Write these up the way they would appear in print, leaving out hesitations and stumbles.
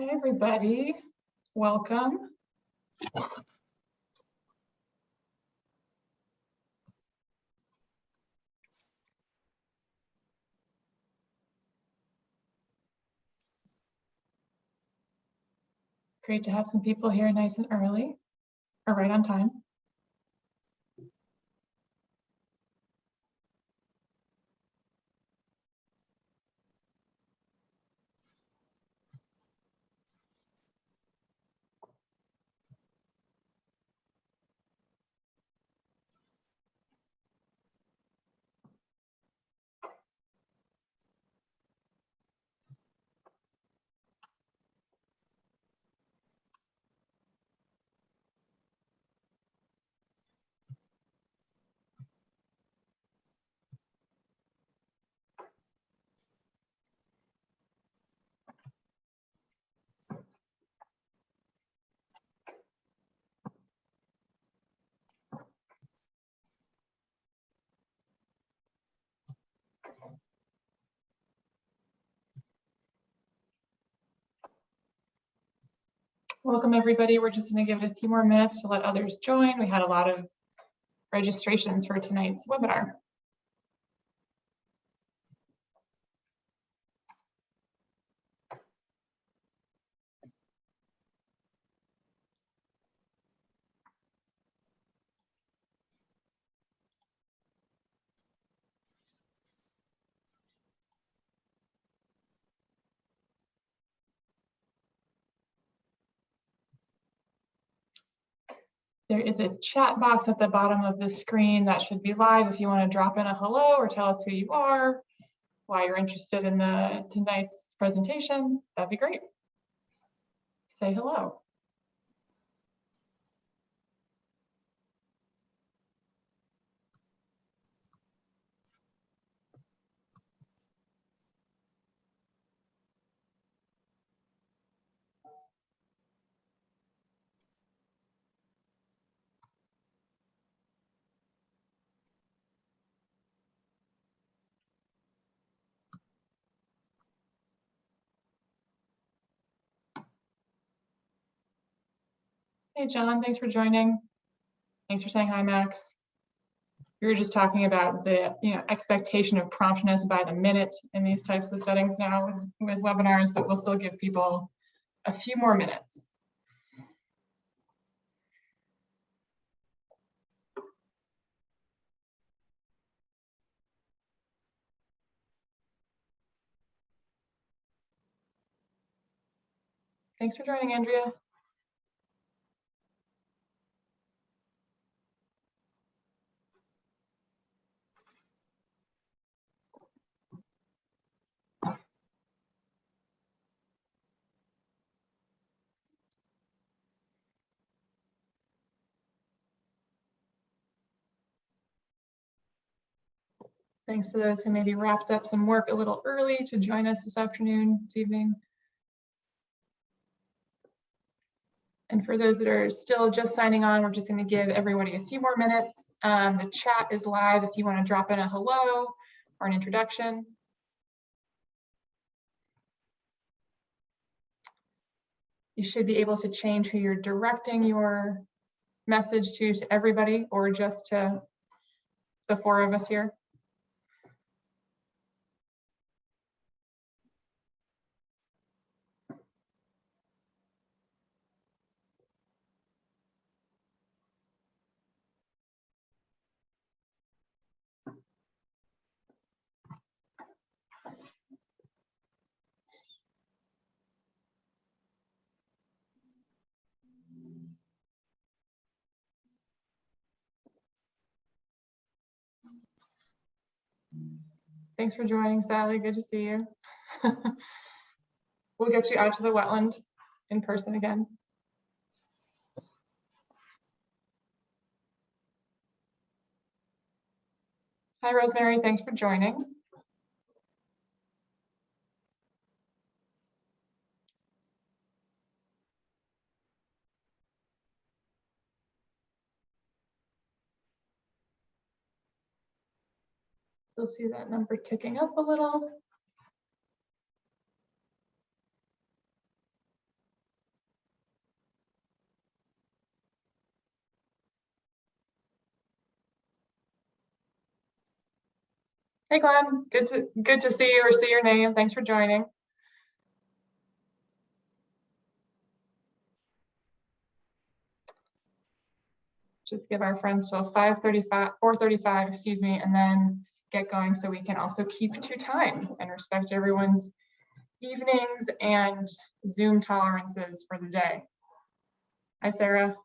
Hi, everybody. Welcome. Great to have some people here nice and early, or right on time. Welcome, everybody. We're just going to give it a few more minutes to let others join. We had a lot of registrations for tonight's webinar. There is a chat box at the bottom of the screen that should be live if you want to drop in a hello or tell us who you are, why you're interested in tonight's presentation. That'd be great. Say hello. Hey, John, thanks for joining. Thanks for saying hi, Max. We were just talking about the expectation of promptness by the minute in these types of settings now with webinars, but we'll still give people a few more minutes. Thanks for joining, Andrea. Thanks to those who maybe wrapped up some work a little early to join us this afternoon, this evening. And for those that are still just signing on, we're just going to give everybody a few more minutes. The chat is live if you want to drop in a hello or an introduction. You should be able to change who you're directing your message to everybody or just to the four of us here. Thanks for joining, Sally. Good to see you. We'll get you out to the wetland in person again. Hi, Rosemary. Thanks for joining. You'll see that number ticking up a little. Hey Glenn, good to see you or see your name. Thanks for joining. Just give our friends till 4:35, excuse me, and then get going so we can also keep to time and respect everyone's evenings and Zoom tolerances for the day. Hi, Sarah.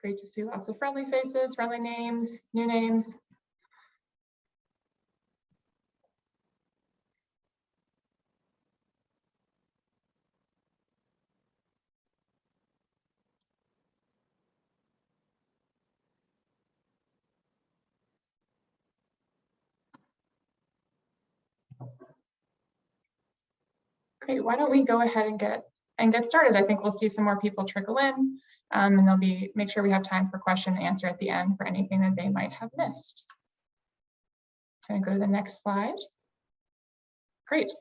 Great to see lots of friendly faces, friendly names, new names. Great, why don't we go ahead and get started? I think we'll see some more people trickle in, and make sure we have time for question and answer at the end for anything that they might have missed. So I'm gonna go to the next slide. Great.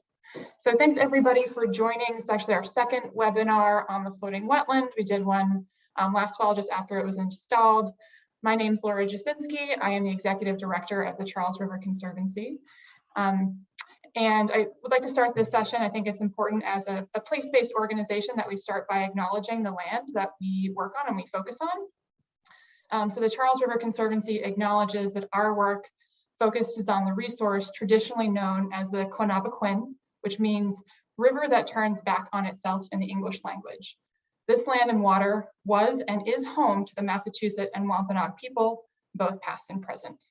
So thanks everybody for joining. It's actually our second webinar on the floating wetland. We did one last fall just after it was installed. My name is Laura Jasinski. I am the Executive Director of the Charles River Conservancy. And I would like to start this session. I think it's important as a place-based organization that we start by acknowledging the land that we work on and we focus on. So the Charles River Conservancy acknowledges that our work focuses on the resource traditionally known as the Quinabaquin, which means river that turns back on itself in the English language. This land and water was and is home to the Massachusetts and Wampanoag people, both past and present.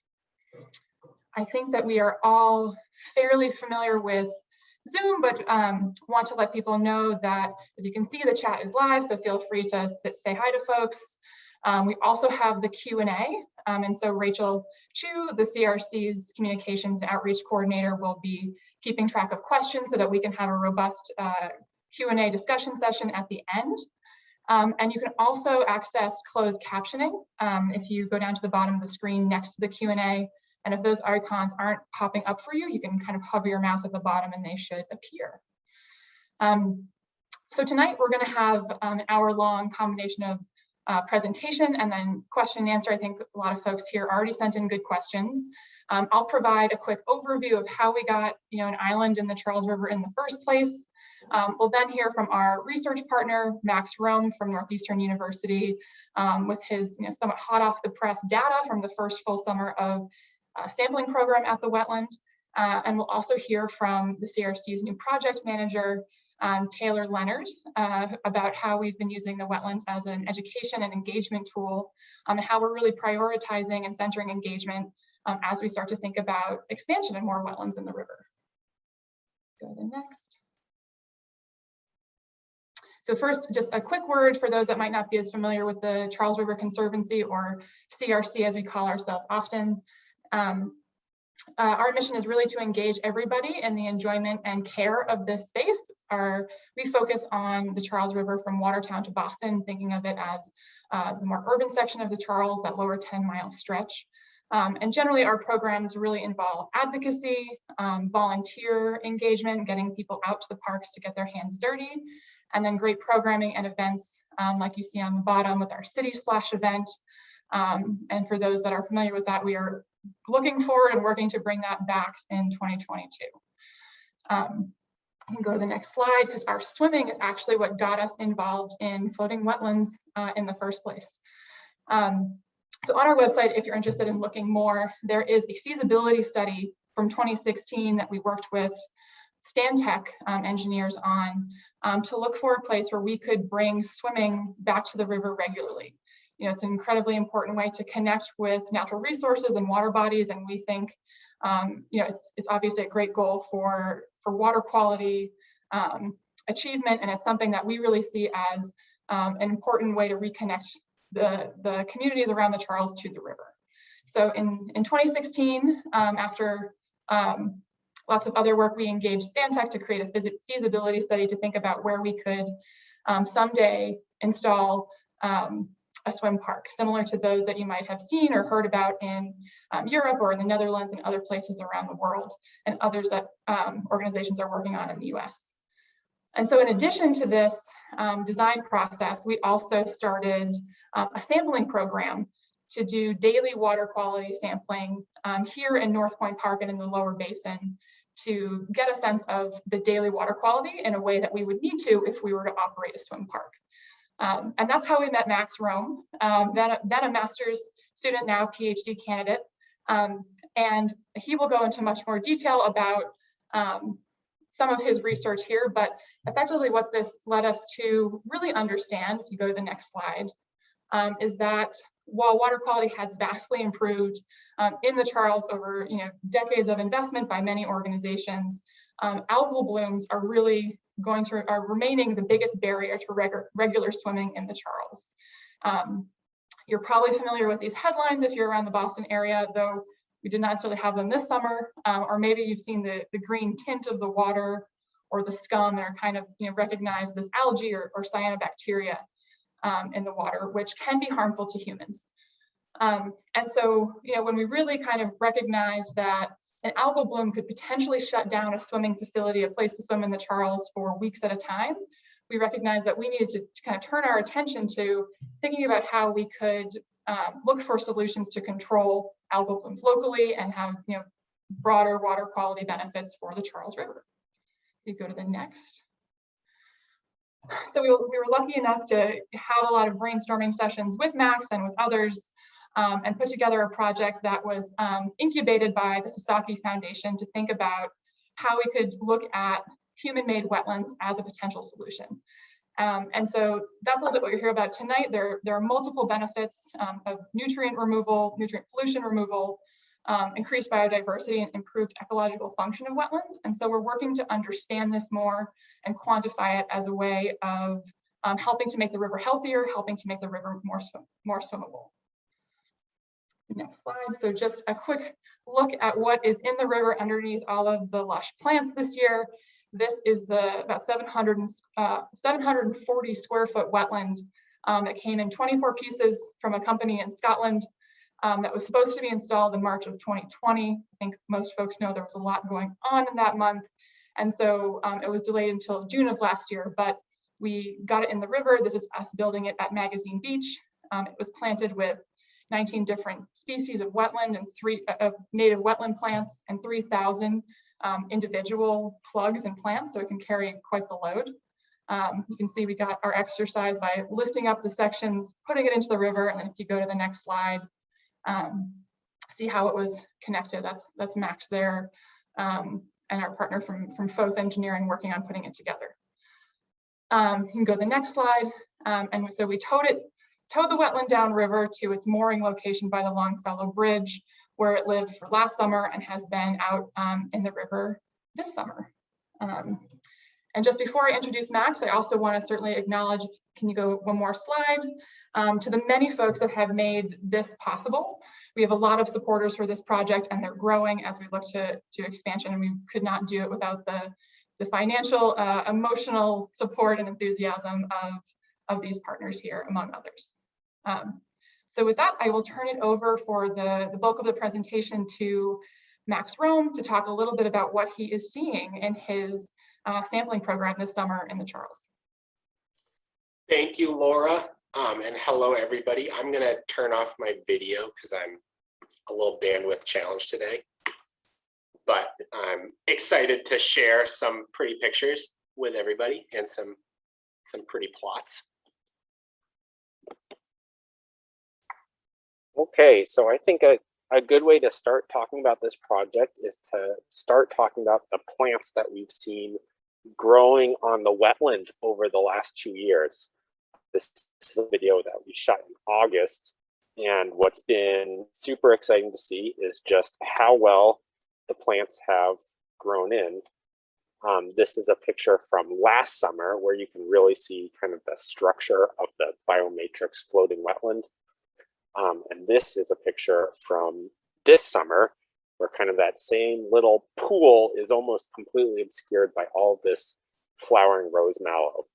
I think that we are all fairly familiar with Zoom, but want to let people know that, as you can see, the chat is live, so feel free to say hi to folks. We also have the Q&A, and so Rachel Chu, the CRC's Communications and Outreach Coordinator, will be keeping track of questions so that we can have a robust Q&A discussion session at the end. And you can also access closed captioning if you go down to the bottom of the screen next to the Q&A. And if those icons aren't popping up for you, you can kind of hover your mouse at the bottom and they should appear. So tonight we're going to have an hour-long combination of presentation and then question and answer. I think a lot of folks here already sent in good questions. I'll provide a quick overview of how we got an island in the Charles River in the first place. We'll then hear from our research partner, Max Rome from Northeastern University, with his somewhat hot off the press data from the first full summer of sampling program at the wetland. And we'll also hear from the CRC's new project manager, Taylor Leonard, about how we've been using the wetland as an education and engagement tool, and how we're really prioritizing and centering engagement as we start to think about expansion and more wetlands in the river. Go to the next. So first, just a quick word for those that might not be as familiar with the Charles River Conservancy, or CRC as we call ourselves often. Our mission is really to engage everybody in the enjoyment and care of this space. We focus on the Charles River from Watertown to Boston, thinking of it as the more urban section of the Charles, that lower 10-mile stretch. And generally our programs really involve advocacy, volunteer engagement, getting people out to the parks to get their hands dirty, and then great programming and events like you see on the bottom with our City Splash event. And for those that are familiar with that, we are looking forward and working to bring that back in 2022. You can go to the next slide, because our swimming is actually what got us involved in floating wetlands in the first place. So on our website, if you're interested in looking more, there is a feasibility study from 2016 that we worked with Stantec engineers on to look for a place where we could bring swimming back to the river regularly. It's an incredibly important way to connect with natural resources and water bodies, and we think it's obviously a great goal for water quality achievement, and it's something that we really see as an important way to reconnect the communities around the Charles to the river. So in 2016, after lots of other work, we engaged Stantec to create a feasibility study to think about where we could someday install a swim park, similar to those that you might have seen or heard about in Europe or in the Netherlands and other places around the world, and others that organizations are working on in the US. And so in addition to this design process, we also started a sampling program to do daily water quality sampling here in North Point Park and in the lower basin to get a sense of the daily water quality in a way that we would need to if we were to operate a swim park. And that's how we met Max Rome, then a master's student, now PhD candidate. And he will go into much more detail about some of his research here, but effectively what this led us to really understand, if you go to the next slide, is that while water quality has vastly improved in the Charles over decades of investment by many organizations, algal blooms are really remaining the biggest barrier to regular swimming in the Charles. You're probably familiar with these headlines if you're around the Boston area, though we did not necessarily have them this summer, or maybe you've seen the green tint of the water or the scum that are kind of recognized as algae or cyanobacteria in the water, which can be harmful to humans. And so, when we really kind of recognized that an algal bloom could potentially shut down a swimming facility, a place to swim in the Charles for weeks at a time, we recognized that we needed to kind of turn our attention to thinking about how we could look for solutions to control algal blooms locally and have broader water quality benefits for the Charles River. So you go to the next. So we were lucky enough to have a lot of brainstorming sessions with Max and with others and put together a project that was incubated by the Sasaki Foundation to think about how we could look at human-made wetlands as a potential solution. And so that's a little bit what you're here about tonight. There are multiple benefits of nutrient removal, nutrient pollution removal, increased biodiversity, and improved ecological function of wetlands. And so we're working to understand this more and quantify it as a way of helping to make the river healthier, helping to make the river more swimmable. Next slide. So just a quick look at what is in the river underneath all of the lush plants this year. This is the about 740 square foot wetland that came in 24 pieces from a company in Scotland that was supposed to be installed in March of 2020. I think most folks know there was a lot going on in that month. And so it was delayed until June of last year, but we got it in the river. This is us building it at Magazine Beach. It was planted with 19 different species of wetland and native wetland plants and 3,000 individual plugs and plants, so it can carry quite the load. You can see we got our exercise by lifting up the sections, putting it into the river, and then if you go to the next slide, see how it was connected. That's Max there, and our partner from Foth Engineering working on putting it together. You can go to the next slide, and so we towed the wetland downriver to its mooring location by the Longfellow Bridge, where it lived for last summer and has been out in the river this summer. And just before I introduce Max, I also want to certainly acknowledge, can you go one more slide, to the many folks that have made this possible. We have a lot of supporters for this project, and they're growing as we look to expansion, and we could not do it without the financial, emotional support and enthusiasm of these partners here, among others. So with that, I will turn it over for the bulk of the presentation to Max Rome to talk a little bit about what he is seeing in his sampling program this summer in the Charles. Thank you, Laura, and hello, everybody. I'm going to turn off my video because I'm a little bandwidth challenged today, but I'm excited to share some pretty pictures with everybody and some pretty plots. Okay, so I think a good way to start talking about this project is to start talking about the plants that we've seen growing on the wetland over the last 2 years. This is a video that we shot in August, and what's been super exciting to see is just how well the plants have grown in. This is a picture from last summer where you can really see kind of the structure of the biomatrix floating wetland. And this is a picture from this summer where kind of that same little pool is almost completely obscured by all of this flowering rose mallow.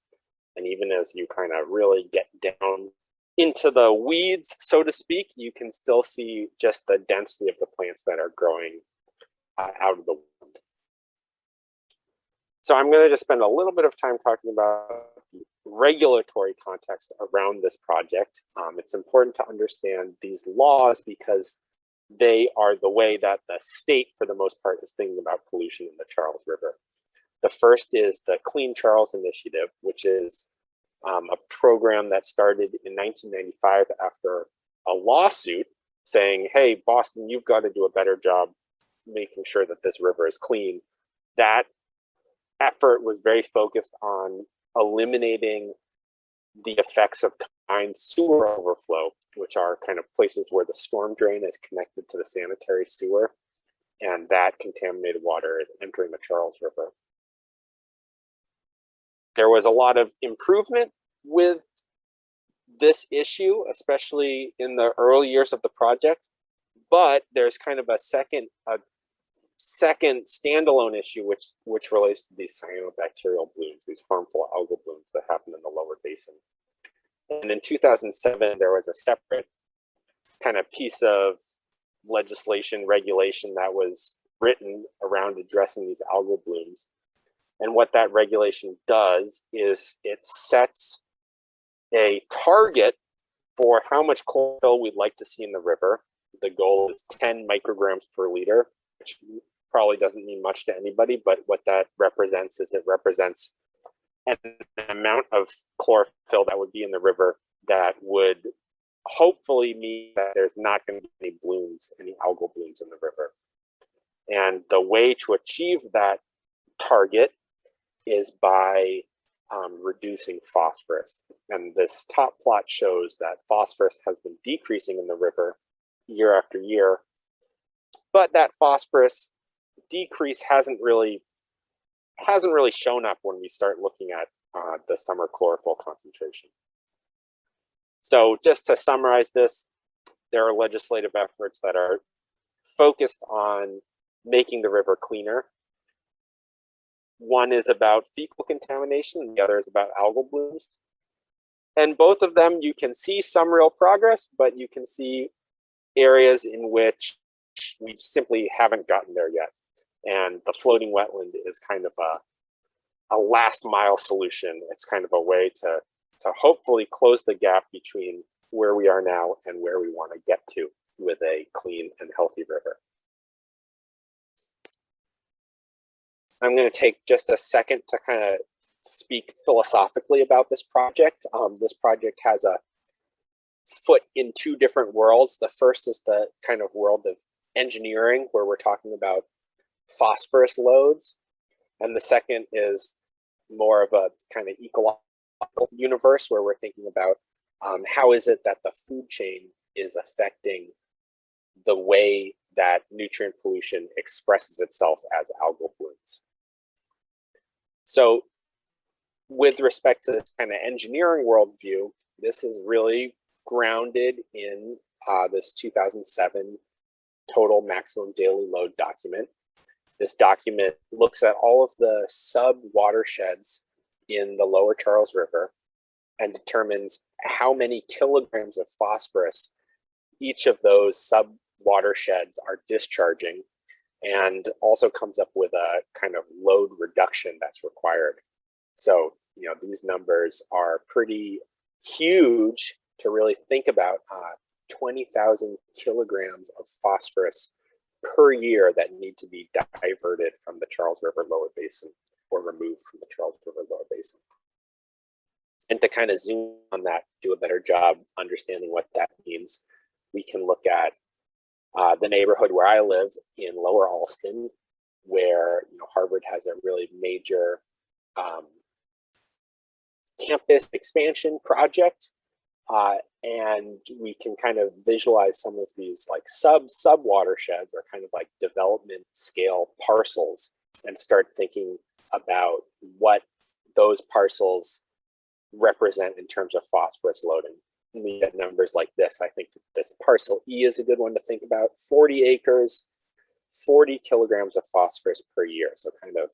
And even as you kind of really get down into the weeds, so to speak, you can still see just the density of the plants that are growing out of the wood. So I'm going to just spend a little bit of time talking about the regulatory context around this project. It's important to understand these laws because they are the way that the state, for the most part, is thinking about pollution in the Charles River. The first is the Clean Charles Initiative, which is a program that started in 1995 after a lawsuit saying, hey, Boston, you've got to do a better job making sure that this river is clean. That effort was very focused on eliminating the effects of combined sewer overflow, which are kind of places where the storm drain is connected to the sanitary sewer, and that contaminated water is entering the Charles River. There was a lot of improvement with this issue, especially in the early years of the project, but there's kind of a second standalone issue which relates to these cyanobacterial blooms, these harmful algal blooms that happen in the lower basin. And in 2007, there was a separate kind of piece of legislation, regulation that was written around addressing these algal blooms. And what that regulation does is it sets a target for how much chlorophyll we'd like to see in the river. The goal is 10 micrograms per liter, which probably doesn't mean much to anybody, but what that represents is it represents an amount of chlorophyll that would be in the river that would hopefully mean that there's not going to be any blooms, any algal blooms in the river. And the way to achieve that target is by reducing phosphorus. And this top plot shows that phosphorus has been decreasing in the river year after year, but that phosphorus decrease hasn't really shown up when we start looking at the summer chlorophyll concentration. So just to summarize this, there are legislative efforts that are focused on making the river cleaner. One is about fecal contamination, and the other is about algal blooms. And both of them, you can see some real progress, but you can see areas in which we simply haven't gotten there yet. And the floating wetland is kind of a last mile solution. It's kind of a way to hopefully close the gap between where we are now and where we want to get to with a clean and healthy river. I'm going to take just a second to kind of speak philosophically about this project. This project has a foot in two different worlds. The first is the kind of world of engineering, where we're talking about phosphorus loads. And the second is more of a kind of ecological universe, where we're thinking about how is it that the food chain is affecting the way that nutrient pollution expresses itself as algal blooms. So with respect to this kind of engineering worldview, this is really grounded in this 2007 total maximum daily load document. This document looks at all of the sub-watersheds in the lower Charles River and determines how many kilograms of phosphorus each of those sub-watersheds are discharging, and also comes up with a kind of load reduction that's required. So, you know, these numbers are pretty huge to really think about. 20,000 kilograms of phosphorus per year that need to be diverted from the Charles River lower basin or removed from the Charles River lower basin. And to kind of zoom on that, do a better job understanding what that means, we can look at the neighborhood where I live in Lower Alston, where Harvard has a really major campus expansion project. And we can kind of visualize some of these like sub watersheds or kind of like development scale parcels and start thinking about what those parcels represent in terms of phosphorus loading. And we get numbers like this. I think this parcel E is a good one to think about. 40 acres, 40 kilograms of phosphorus per year. So kind of,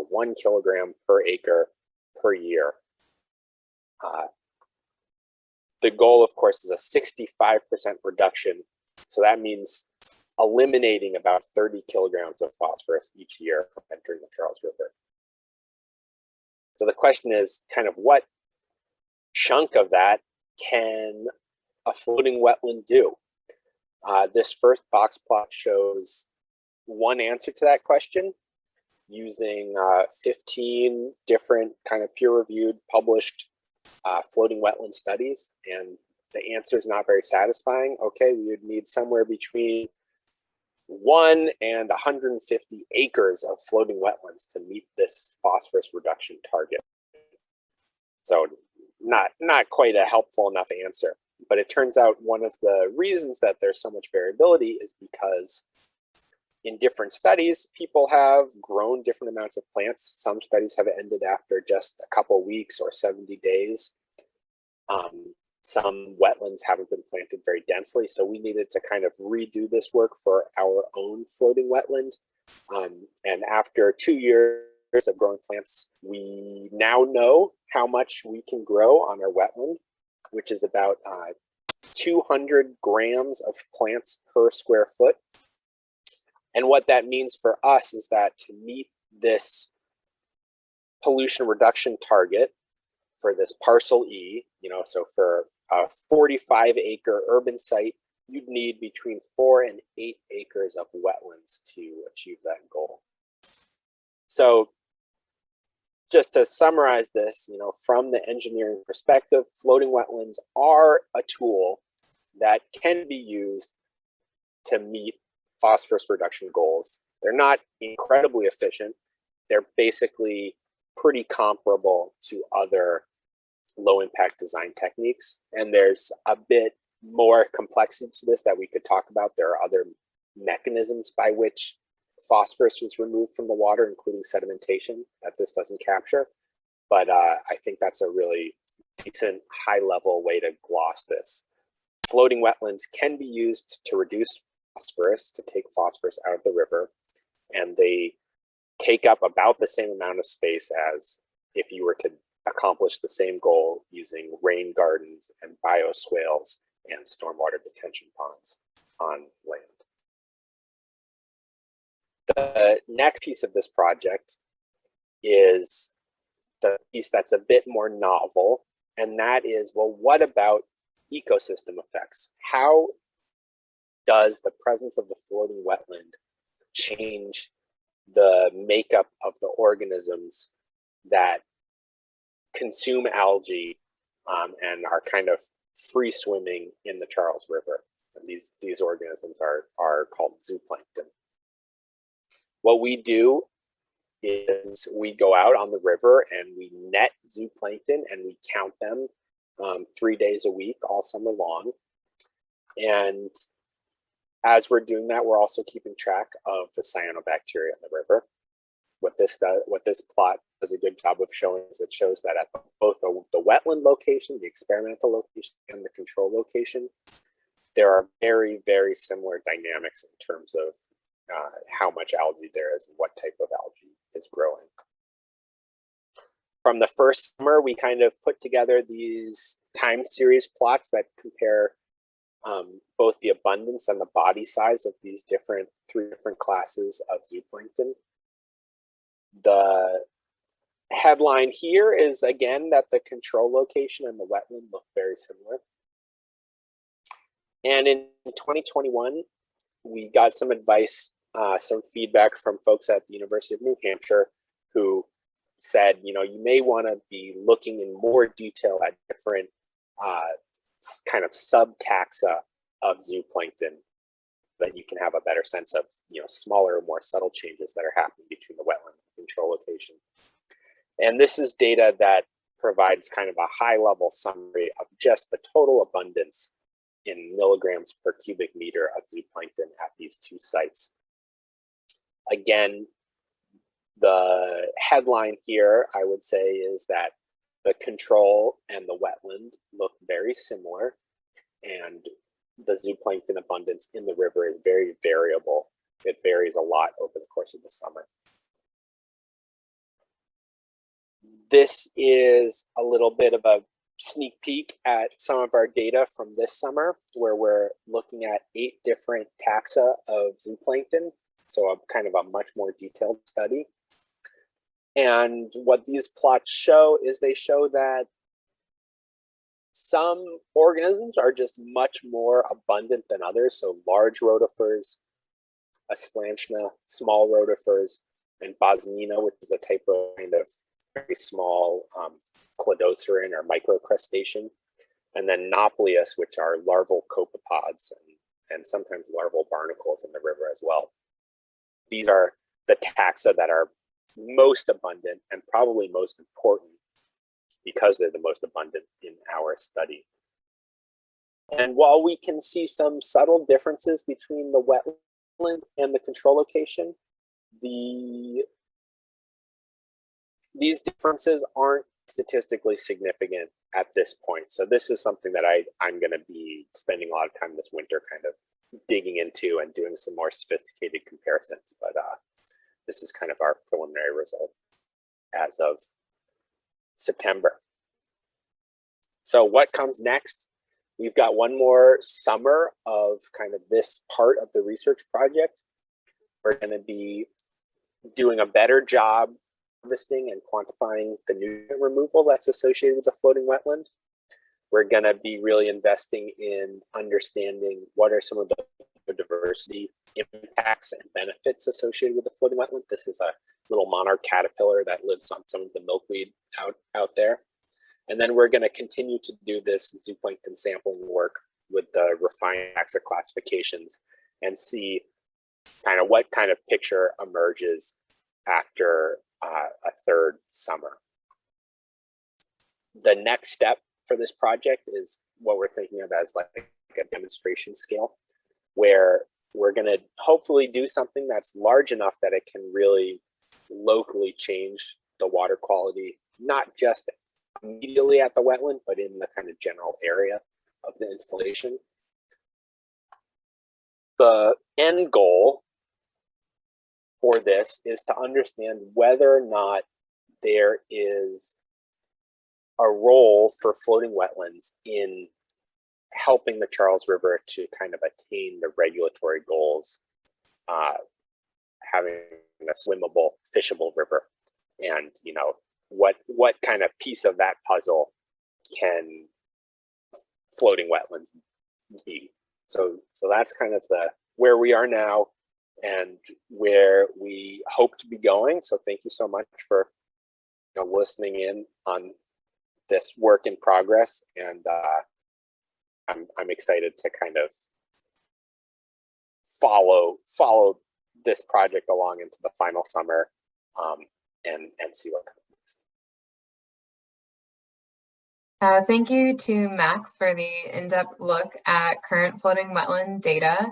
1 kilogram per acre per year. The goal, of course, is a 65% reduction. So that means eliminating about 30 kilograms of phosphorus each year from entering the Charles River. So the question is kind of what chunk of that can a floating wetland do? This first box plot shows one answer to that question using 15 different kind of peer-reviewed published floating wetland studies, and the answer is not very satisfying. Okay, we would need somewhere between 1 and 150 acres of floating wetlands to meet this phosphorus reduction target. So not quite a helpful enough answer. But it turns out one of the reasons that there's so much variability is because in different studies, people have grown different amounts of plants. Some studies have ended after just a couple weeks or 70 days. Some wetlands haven't been planted very densely, so we needed to kind of redo this work for our own floating wetland. And after 2 years of growing plants, we now know how much we can grow on our wetland, which is about 200 grams of plants per square foot. And what that means for us is that to meet this pollution reduction target for this parcel E, so for a 45-acre urban site, you'd need between 4 and 8 acres of wetlands to achieve that goal. So just to summarize this, from the engineering perspective, floating wetlands are a tool that can be used to meet phosphorus reduction goals. They're not incredibly efficient. They're basically pretty comparable to other low impact design techniques. And there's a bit more complexity to this that we could talk about. There are other mechanisms by which phosphorus is removed from the water, including sedimentation, that this doesn't capture. But I think that's a really decent high level way to gloss this. Floating wetlands can be used to reduce phosphorus, to take phosphorus out of the river, and they take up about the same amount of space as if you were to accomplish the same goal using rain gardens and bioswales and stormwater detention ponds on land. The next piece of this project is the piece that's a bit more novel, and that is, well, what about ecosystem effects? How does the presence of the floating wetland change the makeup of the organisms that consume algae and are kind of free swimming in the Charles River? And these organisms are called zooplankton. What we do is we go out on the river and we net zooplankton and we count them 3 days a week, all summer long. And as we're doing that, we're also keeping track of the cyanobacteria in the river. What this plot does a good job of showing is it shows that at both the wetland location, the experimental location, and the control location, there are very, very similar dynamics in terms of how much algae there is and what type of algae is growing. From the first summer, we kind of put together these time series plots that compare both the abundance and the body size of these three different classes of zooplankton. The headline here is, again, that the control location and the wetland look very similar. And in 2021, we got some advice, some feedback from folks at the University of New Hampshire who said, you may want to be looking in more detail at different kind of subtaxa of zooplankton, that you can have a better sense of, smaller, more subtle changes that are happening between the wetland and control location. And this is data that provides kind of a high level summary of just the total abundance in milligrams per cubic meter of zooplankton at these two sites. Again, the headline here, I would say, is that the control and the wetland look very similar, and the zooplankton abundance in the river is very variable. It varies a lot over the course of the summer. This is a little bit of a sneak peek at some of our data from this summer, where we're looking at 8 different taxa of zooplankton, so a kind of a much more detailed study. And what these plots show is they show that some organisms are just much more abundant than others. So large rotifers, Asplanchna, small rotifers, and Bosmina, which is a type of kind of very small cladoceran or microcrustacean, and then Nauplius, which are larval copepods and sometimes larval barnacles in the river as well. These are the taxa that are most abundant and probably most important because they're the most abundant in our study. And while we can see some subtle differences between the wetland and the control location, these differences aren't statistically significant at this point. So this is something that I'm going to be spending a lot of time this winter kind of digging into and doing some more sophisticated comparisons. But this is kind of our preliminary result as of September. So what comes next? We've got one more summer of kind of this part of the research project. We're going to be doing a better job harvesting and quantifying the nutrient removal that's associated with the floating wetland. We're going to be really investing in understanding what are some of the biodiversity impacts and benefits associated with the floating wetland. This is a little monarch caterpillar that lives on some of the milkweed out there. And then we're going to continue to do this zooplankton sampling work with the refined taxa classifications and see kind of what kind of picture emerges after a third summer. The next step for this project is what we're thinking of as like a demonstration scale, where we're going to hopefully do something that's large enough that it can really locally change the water quality, not just immediately at the wetland, but in the kind of general area of the installation. The end goal for this is to understand whether or not there is a role for floating wetlands in helping the Charles River to kind of attain the regulatory goals, having a swimmable, fishable river. And, you know, what kind of piece of that puzzle can floating wetlands be? So that's kind of where we are now and where we hope to be going. So thank you so much for listening in on this work in progress, and I'm excited to kind of follow this project along into the final summer and see what comes next. Thank you to Max for the in-depth look at current floating wetland data.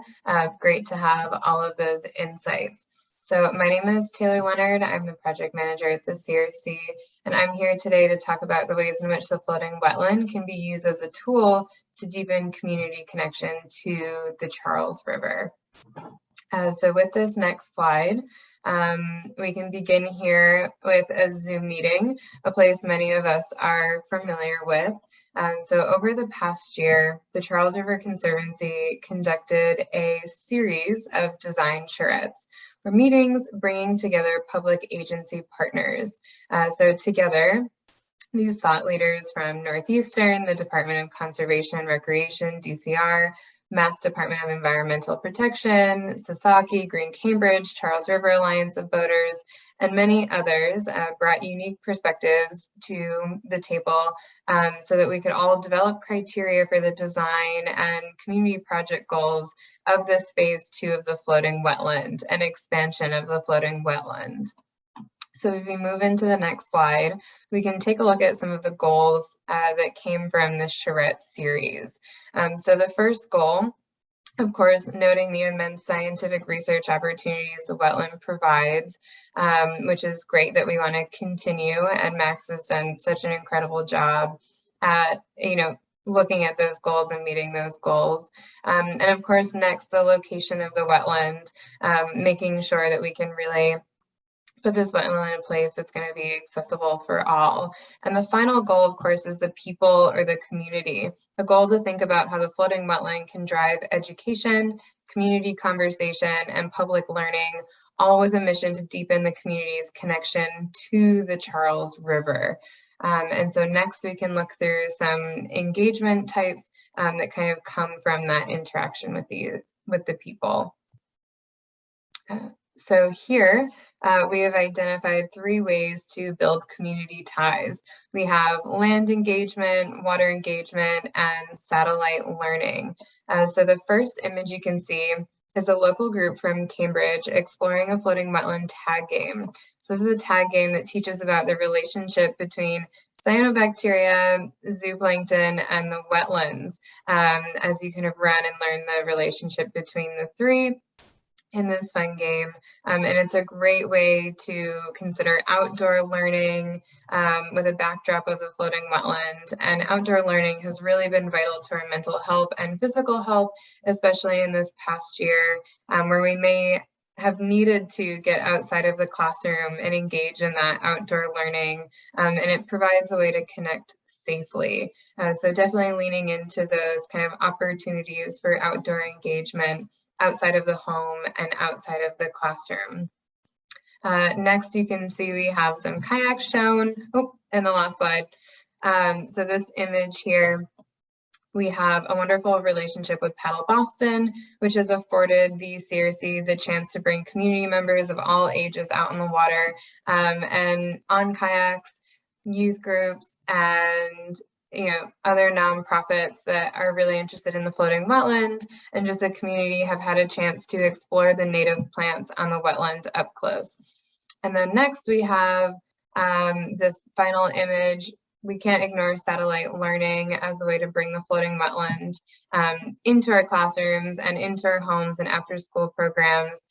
Great to have all of those insights. So my name is Taylor Leonard. I'm the project manager at the CRC, and I'm here today to talk about the ways in which the floating wetland can be used as a tool to deepen community connection to the Charles River. So with this next slide, we can begin here with a Zoom meeting, a place many of us are familiar with. So over the past year, the Charles River Conservancy conducted a series of design charrettes, or meetings bringing together public agency partners. So together, these thought leaders from Northeastern, the Department of Conservation and Recreation, DCR, Mass Department of Environmental Protection, Sasaki, Green Cambridge, Charles River Alliance of Boaters, and many others brought unique perspectives to the table so that we could all develop criteria for the design and community project goals of this phase 2 of the floating wetland and expansion of the floating wetland. So if we move into the next slide, we can take a look at some of the goals that came from this charrette series. So the first goal, of course, noting the immense scientific research opportunities the wetland provides, which is great that we want to continue, and Max has done such an incredible job at, looking at those goals and meeting those goals. And of course, next, the location of the wetland, making sure that we can really put this wetland in place that's going to be accessible for all. And the final goal, of course, is the people or the community. A goal to think about how the floating wetland can drive education, community conversation, and public learning, all with a mission to deepen the community's connection to the Charles River. And so next we can look through some engagement types that kind of come from that interaction with the people. So here we have identified 3 ways to build community ties. We have land engagement, water engagement, and satellite learning. So the first image you can see is a local group from Cambridge exploring a floating wetland tag game. So this is a tag game that teaches about the relationship between cyanobacteria, zooplankton, and the wetlands, as you kind of run and learn the relationship between the 3 in this fun game. And it's a great way to consider outdoor learning with a backdrop of the floating wetland. And outdoor learning has really been vital to our mental health and physical health, especially in this past year, where we may have needed to get outside of the classroom and engage in that outdoor learning. And it provides a way to connect safely. So definitely leaning into those kind of opportunities for outdoor engagement outside of the home and outside of the classroom. Next, you can see we have some kayaks shown. Oh, and the last slide. So this image here, we have a wonderful relationship with Paddle Boston, which has afforded the CRC the chance to bring community members of all ages out in the water and on kayaks, youth groups, and other nonprofits that are really interested in the floating wetland and just the community have had a chance to explore the native plants on the wetland up close. And then next we have this final image. We can't ignore satellite learning as a way to bring the floating wetland into our classrooms and into our homes and after school programs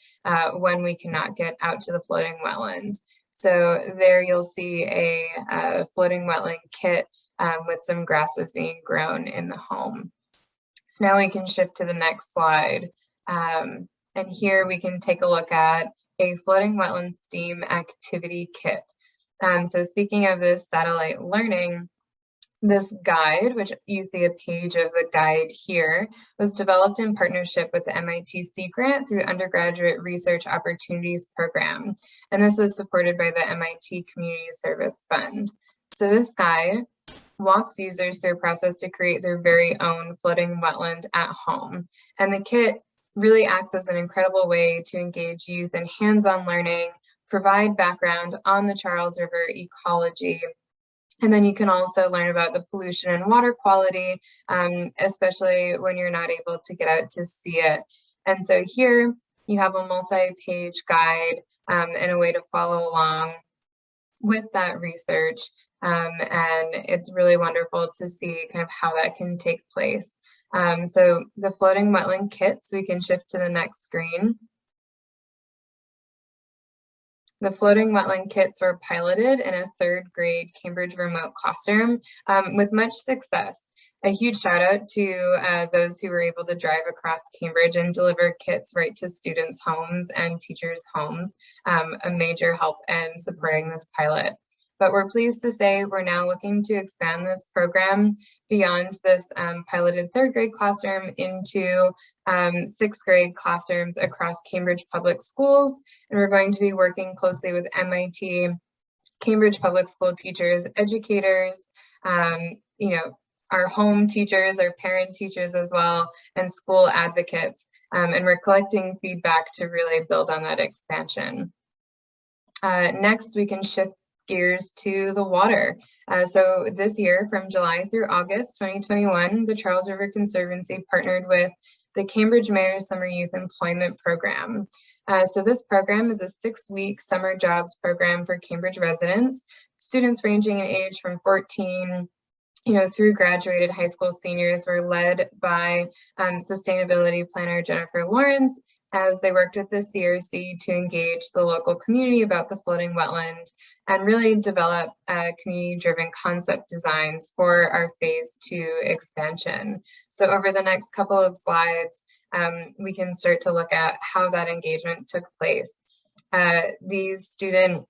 when we cannot get out to the floating wetland. So there you'll see a floating wetland kit with some grasses being grown in the home. So now we can shift to the next slide. And here we can take a look at a floating wetland STEAM activity kit. So speaking of this satellite learning, this guide, which you see a page of the guide here, was developed in partnership with the MIT Sea Grant through Undergraduate Research Opportunities Program. And this was supported by the MIT Community Service Fund. So this guide walks users through a process to create their very own floating wetland at home. And the kit really acts as an incredible way to engage youth in hands-on learning, provide background on the Charles River ecology, and then you can also learn about the pollution and water quality, especially when you're not able to get out to see it. And so here you have a multi-page guide and a way to follow along with that research. And it's really wonderful to see kind of how that can take place. So the floating wetland kits, we can shift to the next screen. The floating wetland kits were piloted in a 3rd grade Cambridge remote classroom with much success. A huge shout out to those who were able to drive across Cambridge and deliver kits right to students' homes and teachers' homes, a major help in supporting this pilot. But we're pleased to say we're now looking to expand this program beyond this piloted 3rd grade classroom into 6th grade classrooms across Cambridge Public Schools. And we're going to be working closely with MIT, Cambridge Public School teachers, educators, our home teachers, our parent teachers as well, and school advocates. And we're collecting feedback to really build on that expansion. Next, we can shift gears to the water. So this year, from July through August 2021, the Charles River Conservancy partnered with the Cambridge Mayor's Summer Youth Employment Program. So this program is a 6-week summer jobs program for Cambridge residents, students ranging in age from 14 through graduated high school seniors. Were led by sustainability planner Jennifer Lawrence, as they worked with the CRC to engage the local community about the floating wetland and really develop community-driven concept designs for our phase 2 expansion. So over the next couple of slides, we can start to look at how that engagement took place. These students,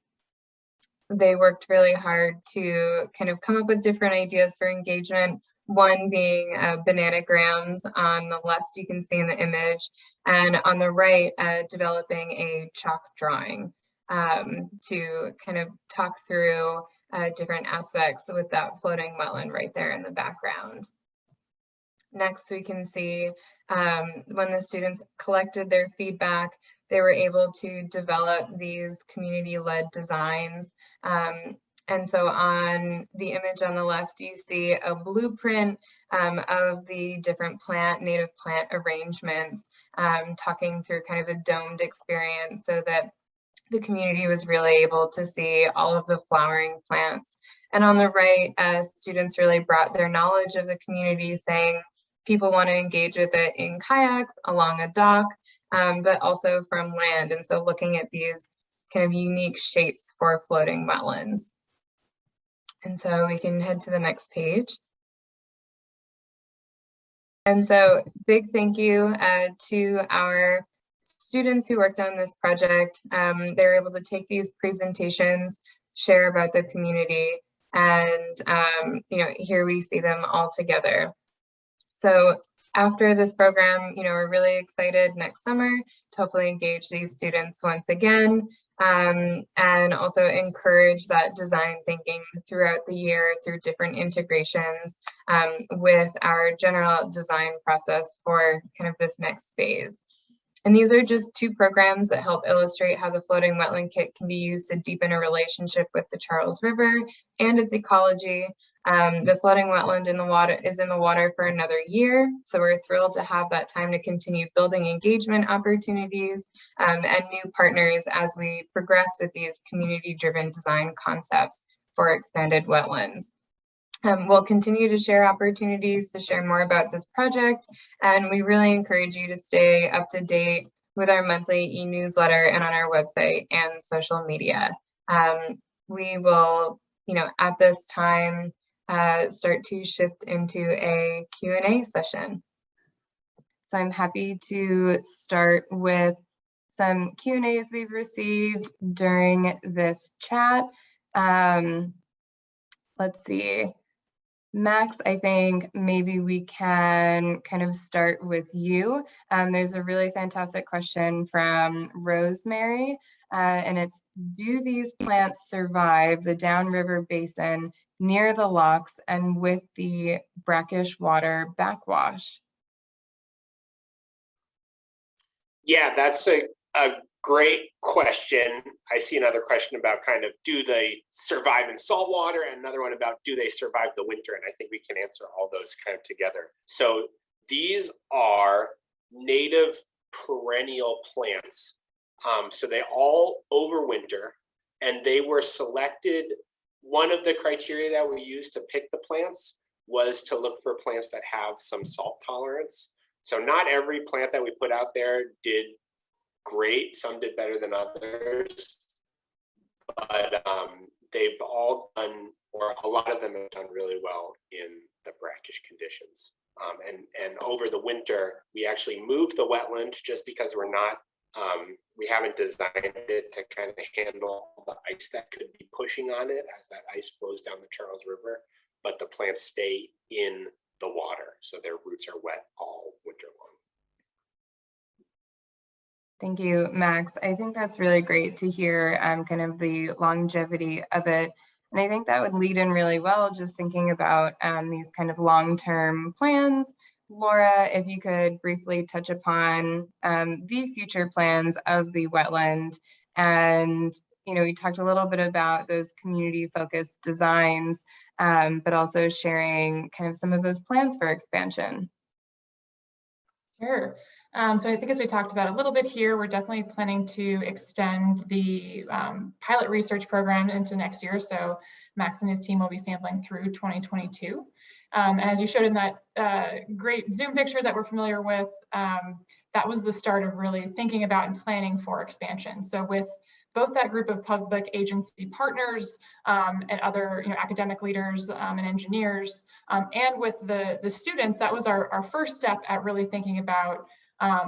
they worked really hard to kind of come up with different ideas for engagement. One being bananagrams. On the left, you can see in the image, and on the right, developing a chalk drawing to kind of talk through different aspects with that floating wetland right there in the background. Next, we can see when the students collected their feedback, they were able to develop these community-led designs. And so on the image on the left, you see a blueprint of the different native plant arrangements, talking through kind of a domed experience so that the community was really able to see all of the flowering plants. And on the right, students really brought their knowledge of the community, saying people want to engage with it in kayaks, along a dock, but also from land. And so looking at these kind of unique shapes for floating wetlands. And so we can head to the next page. And so big thank you to our students who worked on this project. They were able to take these presentations, share about the community, and here we see them all together. So after this program, we're really excited next summer to hopefully engage these students once again, and also encourage that design thinking throughout the year through different integrations with our general design process for kind of this next phase. And these are just two programs that help illustrate how the Floating Wetland Kit can be used to deepen a relationship with the Charles River and its ecology. The floating wetland is in the water for another year, so we're thrilled to have that time to continue building engagement opportunities and new partners as we progress with these community-driven design concepts for expanded wetlands. We'll continue to share opportunities to share more about this project, and we really encourage you to stay up to date with our monthly e-newsletter and on our website and social media. We will, at this time, start to shift into a Q&A session. So I'm happy to start with some Q&As we've received during this chat. Let's see. Max, I think maybe we can kind of start with you. There's a really fantastic question from Rosemary, and it's, do these plants survive the downriver basin near the locks and with the brackish water backwash? Yeah, that's a great question. I see another question about kind of, do they survive in salt water, and another one about, do they survive the winter? And I think we can answer all those kind of together. So these are native perennial plants. So they all overwinter, and they were selected. One of the criteria that we used to pick the plants was to look for plants that have some salt tolerance. So not every plant that we put out there did great. Some did better than others, but they've all done, or a lot of them have done really well in the brackish conditions. And over the winter, we actually moved the wetland just because we're not, we haven't designed it to kind of handle the ice that could be pushing on it as that ice flows down the Charles River, but the plants stay in the water, so their roots are wet all winter long. Thank you, Max. I think that's really great to hear kind of the longevity of it. And I think that would lead in really well, just thinking about these kind of long-term plans. Laura, if you could briefly touch upon the future plans of the wetland. And, we talked a little bit about those community-focused designs, but also sharing kind of some of those plans for expansion. Sure. So I think as we talked about a little bit here, we're definitely planning to extend the pilot research program into next year. So Max and his team will be sampling through 2022. As you showed in that great Zoom picture that we're familiar with, that was the start of really thinking about and planning for expansion. So with both that group of public agency partners and other academic leaders and engineers, and with the students, that was our first step at really thinking about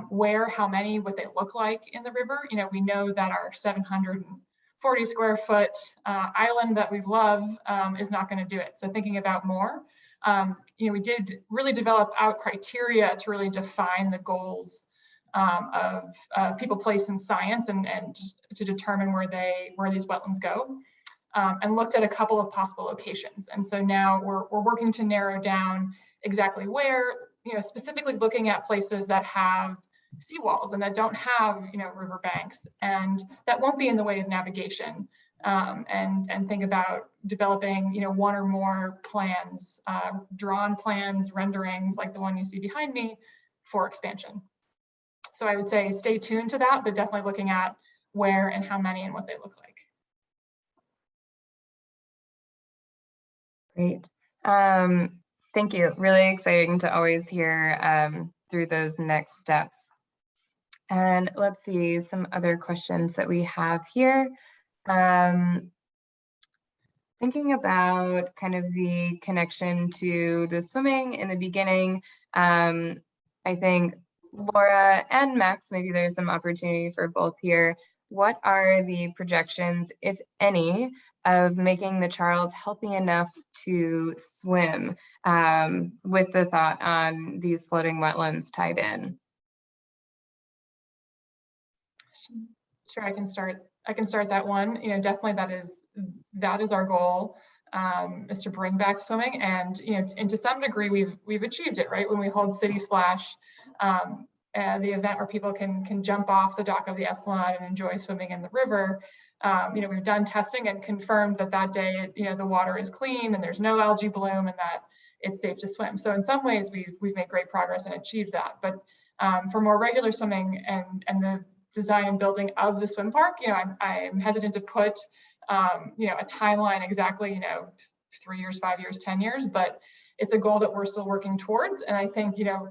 where, how many, what they look like in the river. You know, we know that our 740 square foot island that we love is not going to do it. So thinking about more, you know, we did really develop out criteria to really define the goals of people, place, and science, and to determine where these wetlands go, and looked at a couple of possible locations. And so now we're working to narrow down exactly where, you know, specifically looking at places that have seawalls and that don't have, you know, riverbanks, and that won't be in the way of navigation, and think about developing, you know, one or more plans, drawn plans, renderings like the one you see behind me for expansion. So I would say stay tuned to that, but definitely looking at where and how many and what they look like. Great. Thank you. Really exciting to always hear through those next steps. And let's see some other questions that we have here. Thinking about kind of the connection to the swimming in the beginning, I think Laura and Max, maybe there's some opportunity for both here. What are the projections, if any, of making the Charles healthy enough to swim, with the thought on these floating wetlands tied in? Sure, I can start that one. You know, definitely that is our goal, is to bring back swimming, and you know, and to some degree we've achieved it, right? When we hold City Splash, the event where people can jump off the dock of the Essalon and enjoy swimming in the river. You know, we've done testing and confirmed that day, you know, the water is clean and there's no algae bloom and that it's safe to swim. So in some ways we've made great progress and achieved that. But for more regular swimming and the design and building of the swim park, you know, I'm hesitant to put you know, a timeline exactly, you know, 3 years, 5 years, 10 years, but it's a goal that we're still working towards. And I think, you know,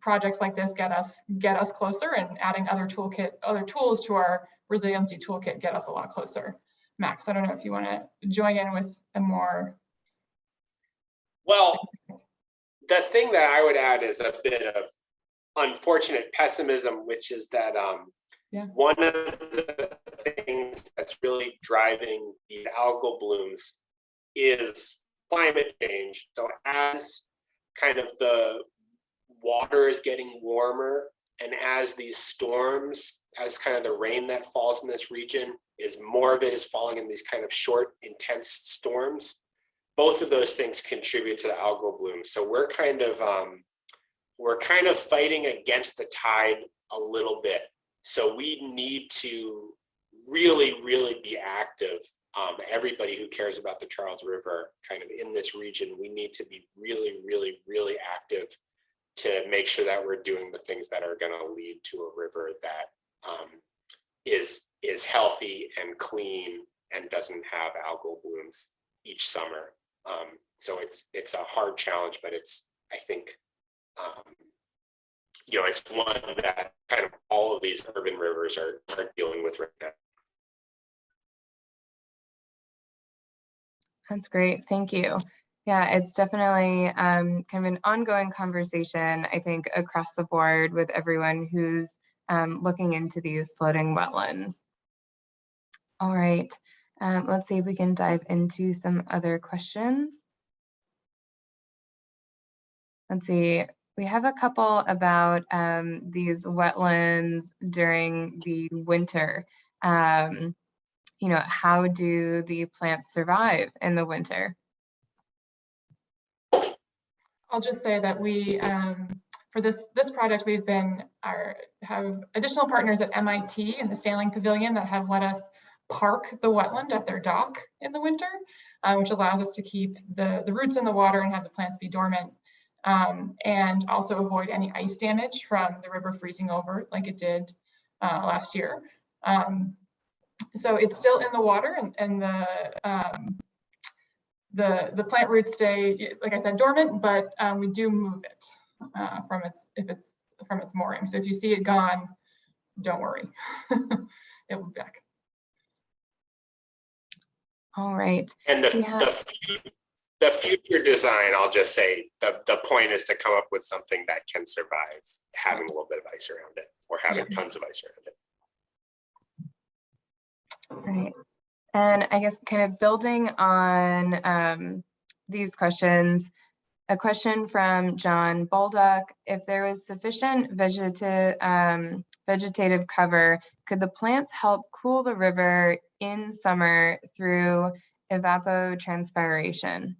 projects like this get us closer, and adding other tools to our resiliency toolkit get us a lot closer. Max, I don't know if you want to join in with a more. Well, the thing that I would add is a bit of unfortunate pessimism, which is that one of the things that's really driving the algal blooms is climate change. So as kind of the water is getting warmer, and as these storms, as kind of the rain that falls in this region, is more of it is falling in these kind of short, intense storms, both of those things contribute to the algal bloom. So we're kind of fighting against the tide a little bit. So we need to really, really be active. Everybody who cares about the Charles River kind of in this region, we need to be really, really, really active to make sure that we're doing the things that are going to lead to a river that is healthy and clean and doesn't have algal blooms each summer. So it's a hard challenge, but it's, I think, you know, it's one that kind of all of these urban rivers are dealing with right now. That's great. Thank you. Yeah, it's definitely kind of an ongoing conversation, I think, across the board with everyone who's looking into these floating wetlands. All right, let's see if we can dive into some other questions. Let's see, we have a couple about these wetlands during the winter. You know, how do the plants survive in the winter? I'll just say that we, for this project, we've have additional partners at MIT in the Sailing Pavilion that have let us park the wetland at their dock in the winter, which allows us to keep the roots in the water and have the plants be dormant, and also avoid any ice damage from the river freezing over like it did last year. So it's still in the water, and the plant roots stay, like I said, dormant, but we do move it from its mooring. So if you see it gone, don't worry, it will be back. All right. And the future design, I'll just say the point is to come up with something that can survive having a little bit of ice around it or having tons of ice around it. Right. And I guess kind of building on these questions, a question from John Baldock: if there was sufficient vegetative cover, could the plants help cool the river in summer through evapotranspiration?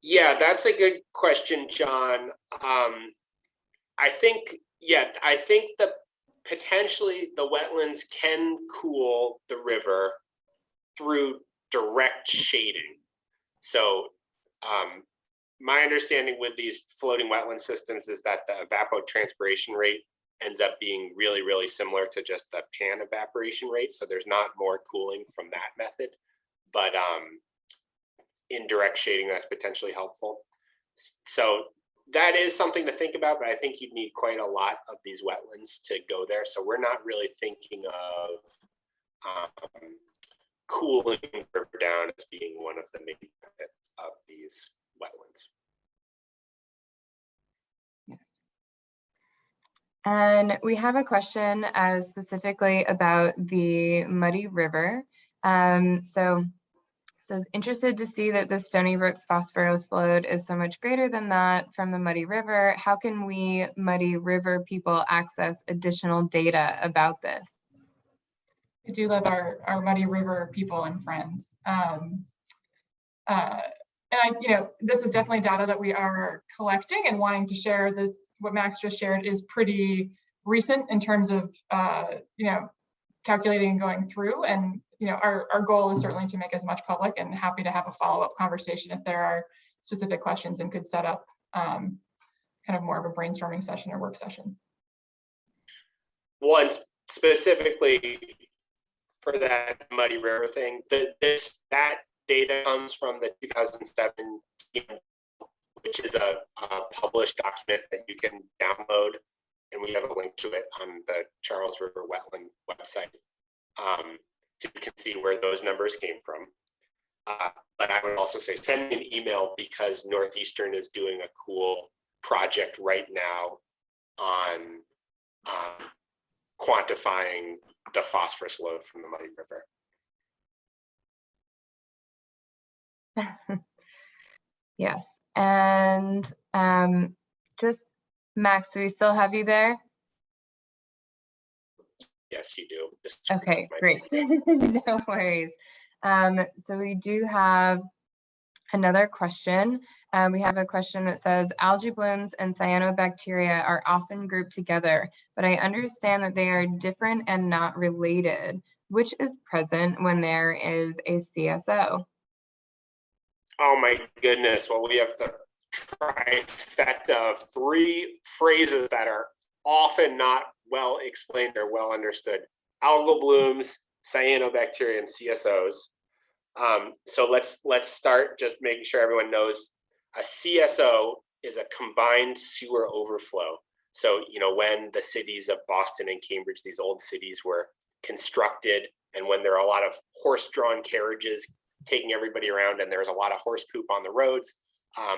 Yeah, that's a good question, John. I think that potentially the wetlands can cool the river through direct shading. So my understanding with these floating wetland systems is that the evapotranspiration rate ends up being really, really similar to just the pan evaporation rate. So there's not more cooling from that method, but indirect shading, that's potentially helpful. So that is something to think about, but I think you'd need quite a lot of these wetlands to go there. So we're not really thinking of cooling the river down as being one of the main benefits of these wetlands. Yes. And we have a question specifically about the Muddy River. So it says, interested to see that the Stony Brook's phosphorus load is so much greater than that from the Muddy River. How can we Muddy River people access additional data about this? We do love our Muddy River people and friends. This is definitely data that we are collecting and wanting to share. This, what Max just shared, is pretty recent in terms of calculating and going through. And our goal is certainly to make as much public, and happy to have a follow-up conversation if there are specific questions, and could set up kind of more of a brainstorming session or work session. One specifically for that Muddy River thing, that data comes from the 2007, which is a published document that you can download, and we have a link to it on the Charles River Wetland website. So you can see where those numbers came from. But I would also say send me an email, because Northeastern is doing a cool project right now on quantifying the phosphorus load from the Muddy River. Yes, and just Max, do we still have you there? Yes, you do. Okay, great. No worries. So we do have another question. We have a question that says, algae blooms and cyanobacteria are often grouped together, but I understand that they are different and not related. Which is present when there is a CSO? Oh my goodness. Well, we have the trifecta of three phrases that are often not well explained or well understood: algal blooms, cyanobacteria, and CSOs. So let's start just making sure everyone knows a CSO is a combined sewer overflow. So when the cities of Boston and Cambridge, these old cities, were constructed, and when there are a lot of horse-drawn carriages taking everybody around, and there's a lot of horse poop on the roads,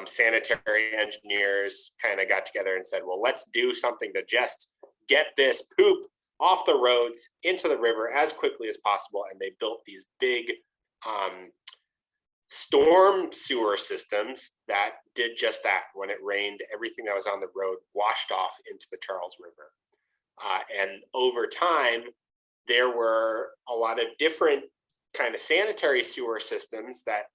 sanitary engineers kind of got together and said, well, let's do something to just get this poop off the roads into the river as quickly as possible. And they built these big storm sewer systems that did just that. When it rained, everything that was on the road washed off into the Charles River. And over time, there were a lot of different kind of sanitary sewer systems that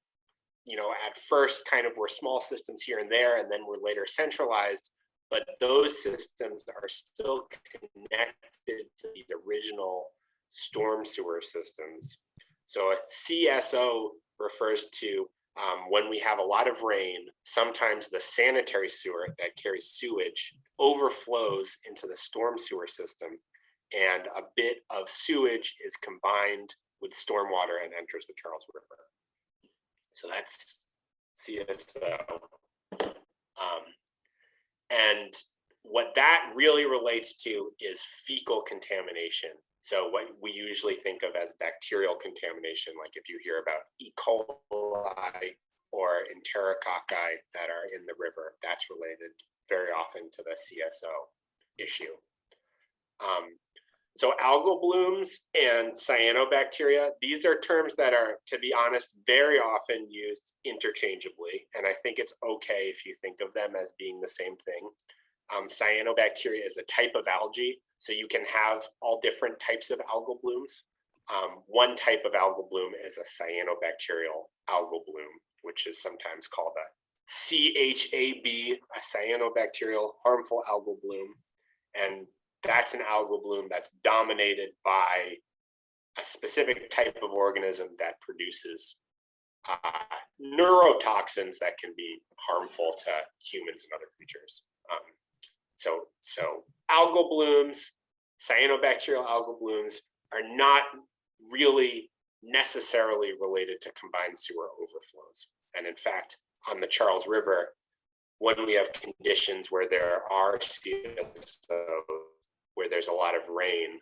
at first kind of were small systems here and there, and then were later centralized. But those systems are still connected to these original storm sewer systems. So a CSO refers to when we have a lot of rain, sometimes the sanitary sewer that carries sewage overflows into the storm sewer system, and a bit of sewage is combined with stormwater and enters the Charles River. So that's CSO. And what that really relates to is fecal contamination. So what we usually think of as bacterial contamination, like if you hear about E. coli or enterococci that are in the river, that's related very often to the CSO issue. So algal blooms and cyanobacteria, these are terms that are, to be honest, very often used interchangeably. And I think it's okay if you think of them as being the same thing. Cyanobacteria is a type of algae, so you can have all different types of algal blooms. One type of algal bloom is a cyanobacterial algal bloom, which is sometimes called a CHAB, a cyanobacterial harmful algal bloom. And that's an algal bloom that's dominated by a specific type of organism that produces neurotoxins that can be harmful to humans and other creatures. So algal blooms, cyanobacterial algal blooms are not really necessarily related to combined sewer overflows. And in fact, on the Charles River, when we have conditions where there are CSO, where there's a lot of rain,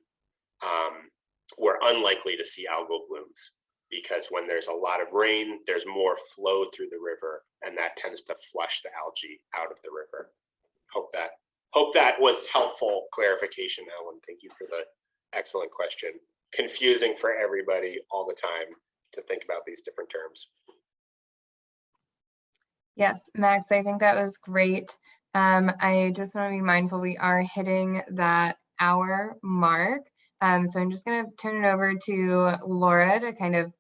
we're unlikely to see algal blooms, because when there's a lot of rain, there's more flow through the river, and that tends to flush the algae out of the river. Hope that was helpful clarification, Ellen. Thank you for the excellent question. Confusing for everybody all the time to think about these different terms. Yes, Max, I think that was great. I just want to be mindful we are hitting that hour mark. So I'm just going to turn it over to Laura to kind of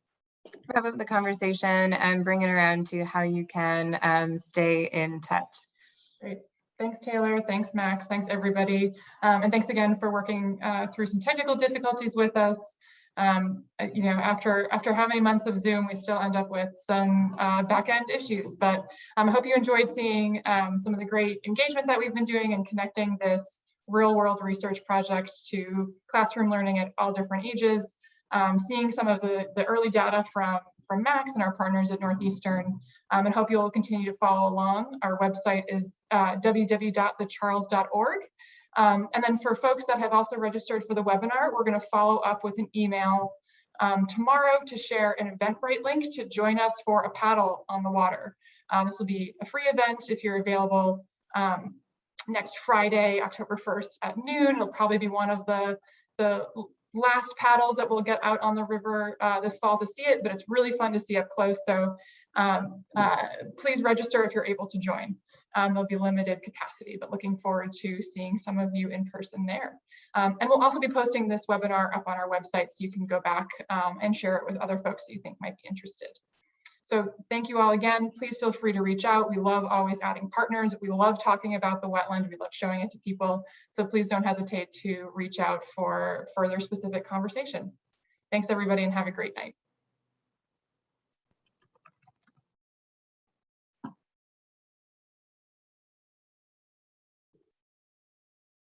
wrap up the conversation and bring it around to how you can stay in touch. Great. Thanks, Taylor. Thanks, Max. Thanks, everybody. And thanks again for working through some technical difficulties with us. You know, after how many months of Zoom, we still end up with some back-end issues. But I hope you enjoyed seeing some of the great engagement that we've been doing and connecting this real-world research project to classroom learning at all different ages. Seeing some of the early data from Max and our partners at Northeastern, and hope you'll continue to follow along. Our website is www.thecharles.org. And then for folks that have also registered for the webinar, we're going to follow up with an email tomorrow to share an Eventbrite link to join us for a paddle on the water. This will be a free event if you're available next Friday, October 1st at noon. It'll probably be one of the last paddles that we'll get out on the river this fall to see it, but it's really fun to see up close. So please register if you're able to join. There'll be limited capacity, but looking forward to seeing some of you in person there. And we'll also be posting this webinar up on our website, so you can go back and share it with other folks that you think might be interested. So thank you all again. Please feel free to reach out. We love always adding partners. We love talking about the wetland. We love showing it to people. So please don't hesitate to reach out for further specific conversation. Thanks, everybody, and have a great night.